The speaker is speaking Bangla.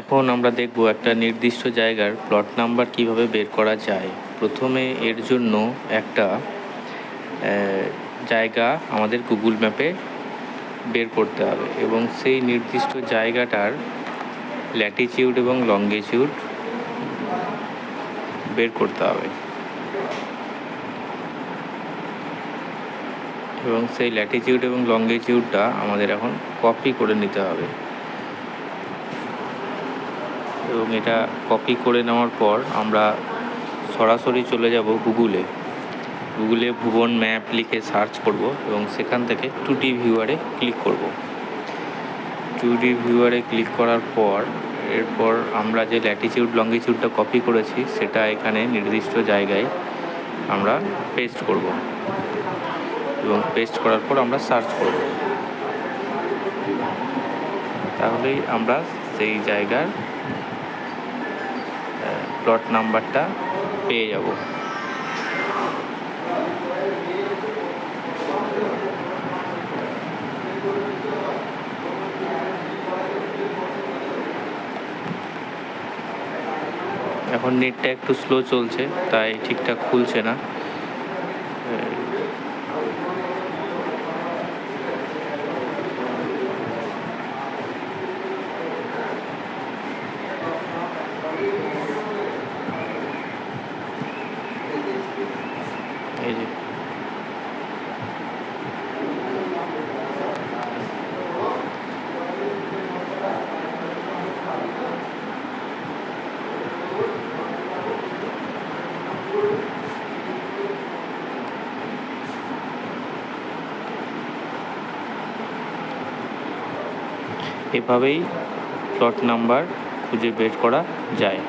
এখন আমরা দেখব একটা নির্দিষ্ট জায়গার প্লট নাম্বার কিভাবে বের করা যায়। প্রথমে এর জন্য একটা জায়গা আমাদের গুগল ম্যাপে বের করতে হবে এবং সেই নির্দিষ্ট জায়গাটার ল্যাটিটিউড এবং লঙ্গিটিউড বের করতে হবে এবং সেই ল্যাটিটিউড এবং লঙ্গিটিউডটা আমাদের এখন কপি করে নিতে হবে এবং এটা কপি করে নেওয়ার পর আমরা সরাসরি চলে যাব গুগলে ভুবন ম্যাপ লিখে সার্চ করব এবং সেখান থেকে 2D ভিউয়ারে ক্লিক করব। 2D ভিউয়ারে ক্লিক করার পর এরপর আমরা যে ল্যাটিটিউড লঙ্গিটিউডটা কপি করেছি সেটা এখানে নির্দিষ্ট জায়গায় আমরা পেস্ট করব এবং পেস্ট করার পর আমরা সার্চ করব, তাহলেই আমরা সেই জায়গার প্লট নাম্বারটা পেয়ে যাব। এখন নেটটা একটু স্লো চলছে, তাই ঠিকঠাক খুলছে না। এই যে এভাবেই প্লট নাম্বার খুঁজে বের করা যায়।